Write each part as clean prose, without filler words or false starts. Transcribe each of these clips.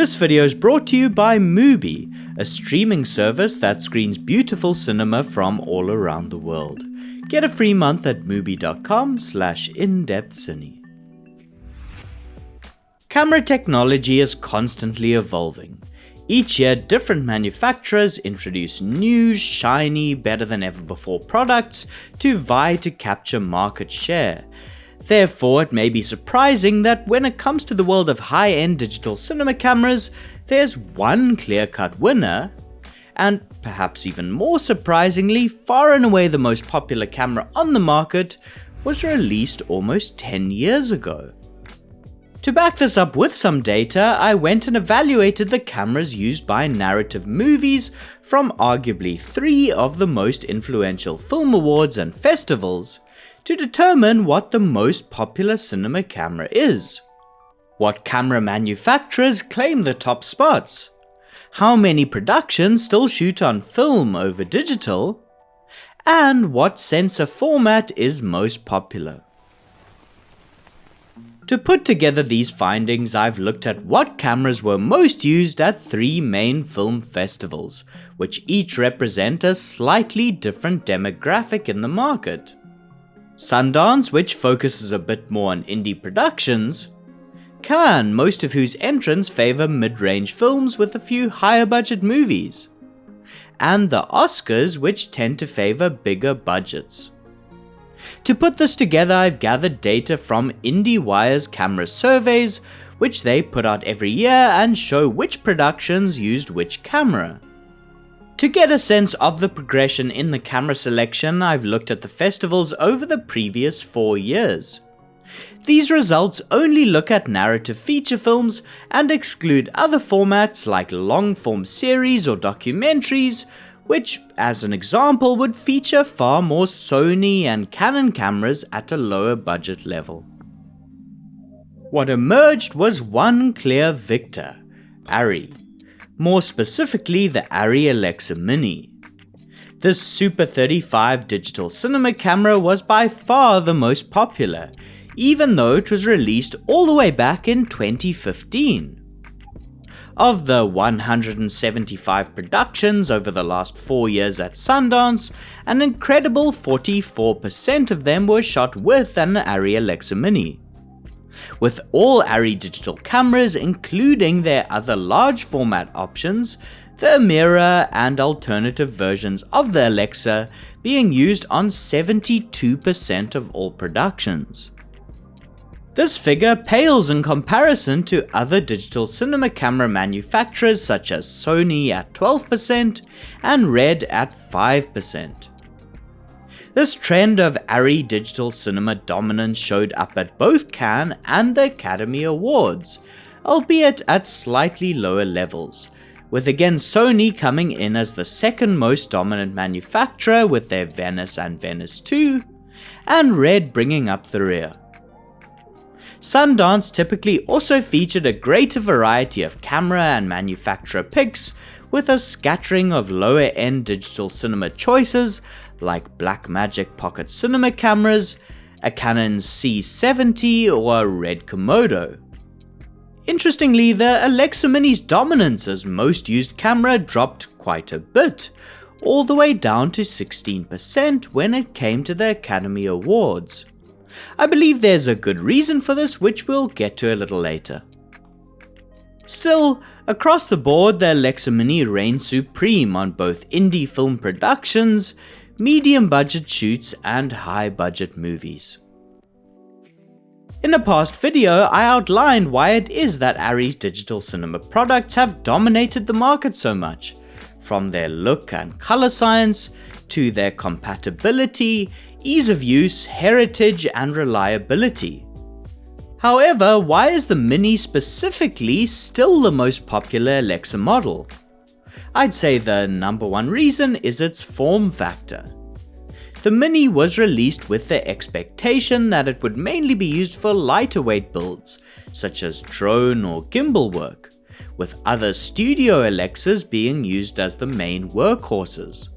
This video is brought to you by MUBI, a streaming service that screens beautiful cinema from all around the world. Get a free month at mubi.com/indepthcine. Camera technology is constantly evolving. Each year, different manufacturers introduce new, shiny, better than ever before products to vie to capture market share. Therefore, it may be surprising that when it comes to the world of high-end digital cinema cameras, there's one clear-cut winner, and perhaps even more surprisingly, far and away the most popular camera on the market was released almost 10 years ago. To back this up with some data, I went and evaluated the cameras used by narrative movies from arguably 3 of the most influential film awards and festivals to determine what the most popular cinema camera is. What camera manufacturers claim the top spots? How many productions still shoot on film over digital? And what sensor format is most popular? To put together these findings, I've looked at what cameras were most used at 3 main film festivals, which each represent a slightly different demographic in the market. Sundance, which focuses a bit more on indie productions, Cannes, most of whose entrants favour mid-range films with a few higher budget movies, and the Oscars, which tend to favour bigger budgets. To put this together, I've gathered data from IndieWire's camera surveys, which they put out every year and show which productions used which camera. To get a sense of the progression in the camera selection, I've looked at the festivals over the previous 4 years. These results only look at narrative feature films and exclude other formats like long-form series or documentaries, which, as an example, would feature far more Sony and Canon cameras at a lower budget level. What emerged was one clear victor: Arri. More specifically, the Arri Alexa Mini. This Super 35 digital cinema camera was by far the most popular, even though it was released all the way back in 2015. Of the 175 productions over the last 4 years at Sundance, an incredible 44% of them were shot with an Arri Alexa Mini. With all Arri digital cameras, including their other large format options, the mirror and alternative versions of the Alexa being used on 72% of all productions. This figure pales in comparison to other digital cinema camera manufacturers such as Sony at 12% and Red at 5%. This trend of Arri digital cinema dominance showed up at both Cannes and the Academy Awards, albeit at slightly lower levels, with again Sony coming in as the second most dominant manufacturer with their Venice and Venice 2, and Red bringing up the rear. Sundance typically also featured a greater variety of camera and manufacturer picks, with a scattering of lower-end digital cinema choices like Blackmagic Pocket Cinema cameras, a Canon C70 or a Red Komodo. Interestingly, the Alexa Mini's dominance as most used camera dropped quite a bit, all the way down to 16% when it came to the Academy Awards. I believe there's a good reason for this, which we'll get to a little later. Still, across the board, the Alexa Mini reigned supreme on both indie film productions, medium budget shoots, and high budget movies. In a past video, I outlined why it is that Arri's digital cinema products have dominated the market so much, from their look and color science, to their compatibility, ease of use, heritage, and reliability. However, why is the Mini specifically still the most popular Alexa model? I'd say the number one reason is its form factor. The Mini was released with the expectation that it would mainly be used for lighter weight builds, such as drone or gimbal work, with other studio Alexas being used as the main workhorses.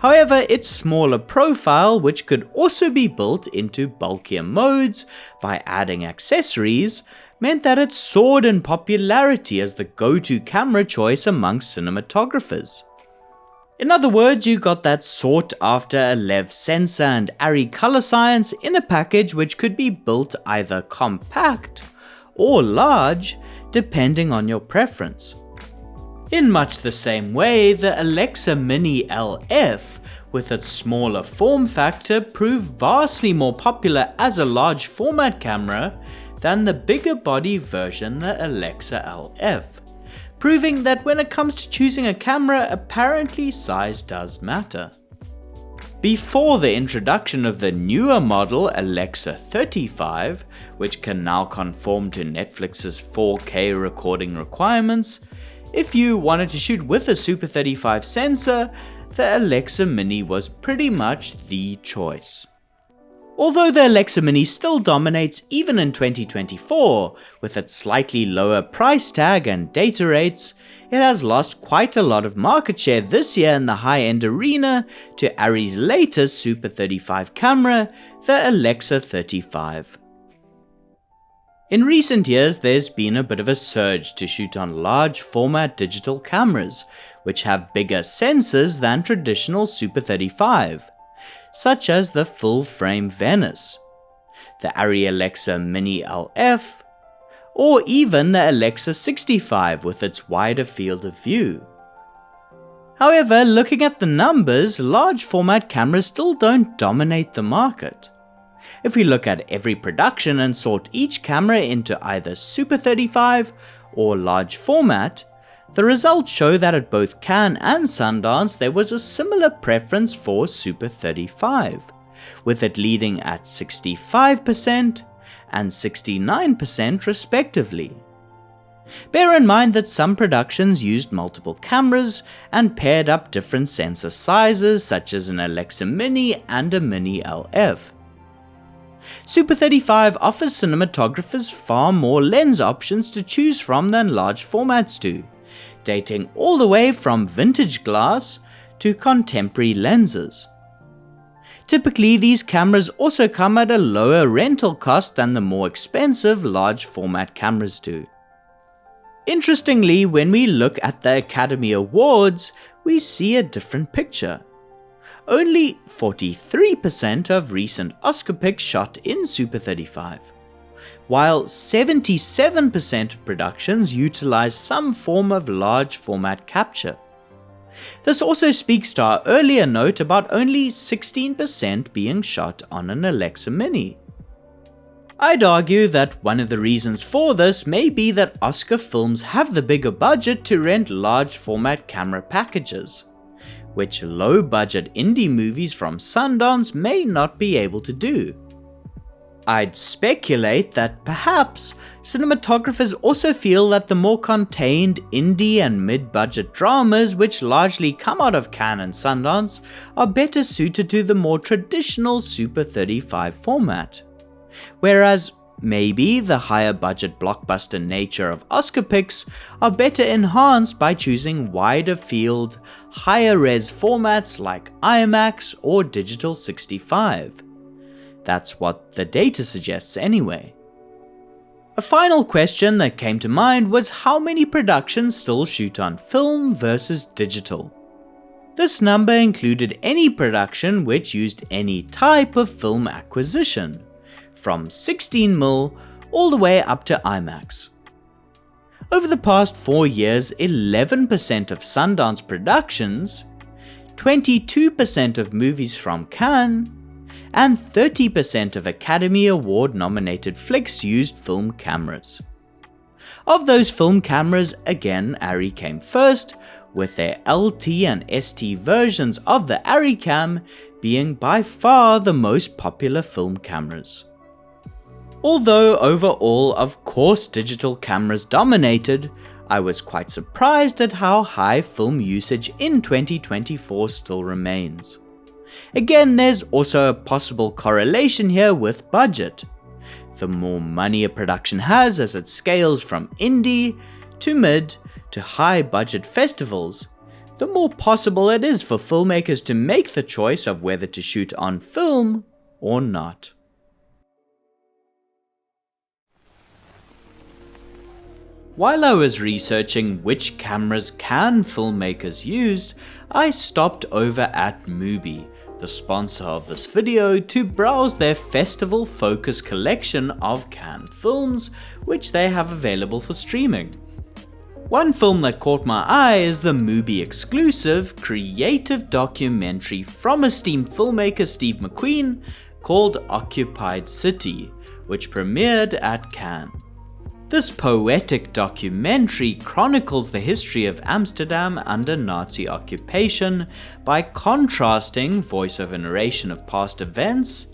However, its smaller profile, which could also be built into bulkier modes by adding accessories, meant that it soared in popularity as the go-to camera choice amongst cinematographers. In other words, you got that sought-after LEV sensor and Arri color science in a package which could be built either compact or large, depending on your preference. In much the same way, the Alexa Mini LF, with its smaller form factor, proved vastly more popular as a large format camera than the bigger body version, the Alexa LF, proving that when it comes to choosing a camera, apparently size does matter. Before the introduction of the newer model Alexa 35, which can now conform to Netflix's 4K recording requirements, if you wanted to shoot with a Super 35 sensor, the Alexa Mini was pretty much the choice. Although the Alexa Mini still dominates even in 2024, with its slightly lower price tag and data rates, it has lost quite a lot of market share this year in the high-end arena to Arri's latest Super 35 camera, the Alexa 35. In recent years, there's been a bit of a surge to shoot on large format digital cameras, which have bigger sensors than traditional Super 35. Such as the full-frame Venice, the Arri Alexa Mini LF, or even the Alexa 65 with its wider field of view. However, looking at the numbers, large format cameras still don't dominate the market. If we look at every production and sort each camera into either Super 35 or large format, the results show that at both Cannes and Sundance there was a similar preference for Super 35, with it leading at 65% and 69% respectively. Bear in mind that some productions used multiple cameras and paired up different sensor sizes, such as an Alexa Mini and a Mini LF. Super 35 offers cinematographers far more lens options to choose from than large formats do, dating all the way from vintage glass to contemporary lenses. Typically, these cameras also come at a lower rental cost than the more expensive large format cameras do. Interestingly, when we look at the Academy Awards, we see a different picture. Only 43% of recent Oscar picks shot in Super 35. While 77% of productions utilize some form of large format capture. This also speaks to our earlier note about only 16% being shot on an Alexa Mini. I'd argue that one of the reasons for this may be that Oscar films have the bigger budget to rent large format camera packages, which low budget indie movies from Sundance may not be able to do. I'd speculate that perhaps cinematographers also feel that the more contained indie and mid-budget dramas, which largely come out of Cannes and Sundance, are better suited to the more traditional Super 35 format. Whereas maybe the higher budget blockbuster nature of Oscar picks are better enhanced by choosing wider field, higher res formats like IMAX or Digital 65. That's what the data suggests anyway. A final question that came to mind was how many productions still shoot on film versus digital. This number included any production which used any type of film acquisition, from 16mm all the way up to IMAX. Over the past 4 years, 11% of Sundance productions, 22% of movies from Cannes, and 30% of Academy Award nominated flicks used film cameras. Of those film cameras, again Arri came first, with their LT and ST versions of the Arri Cam being by far the most popular film cameras. Although overall, of course, digital cameras dominated, I was quite surprised at how high film usage in 2024 still remains. Again, there's also a possible correlation here with budget. The more money a production has as it scales from indie to mid to high budget festivals, the more possible it is for filmmakers to make the choice of whether to shoot on film or not. While I was researching which cameras Cannes filmmakers used, I stopped over at MUBI, the sponsor of this video, to browse their festival focus collection of Cannes films, which they have available for streaming. One film that caught my eye is the MUBI exclusive creative documentary from esteemed filmmaker Steve McQueen called Occupied City, which premiered at Cannes. This poetic documentary chronicles the history of Amsterdam under Nazi occupation by contrasting voice-over narration of past events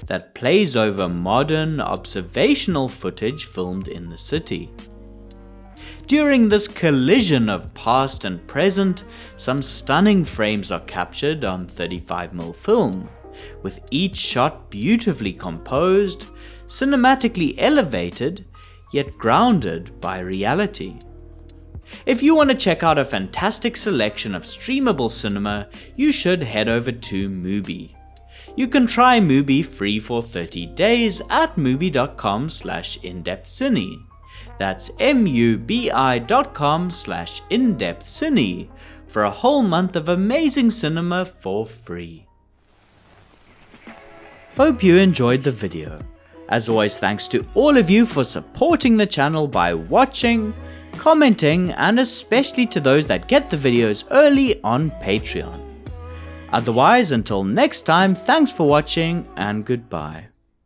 that plays over modern observational footage filmed in the city. During this collision of past and present, some stunning frames are captured on 35mm film, with each shot beautifully composed, cinematically elevated, yet grounded by reality. If you want to check out a fantastic selection of streamable cinema, you should head over to MUBI. You can try MUBI free for 30 days at mubi.com/indepthcine. That's mubi.com/indepthcine for a whole month of amazing cinema for free. Hope you enjoyed the video. As always, thanks to all of you for supporting the channel by watching, commenting, and especially to those that get the videos early on Patreon. Otherwise, until next time, thanks for watching and goodbye.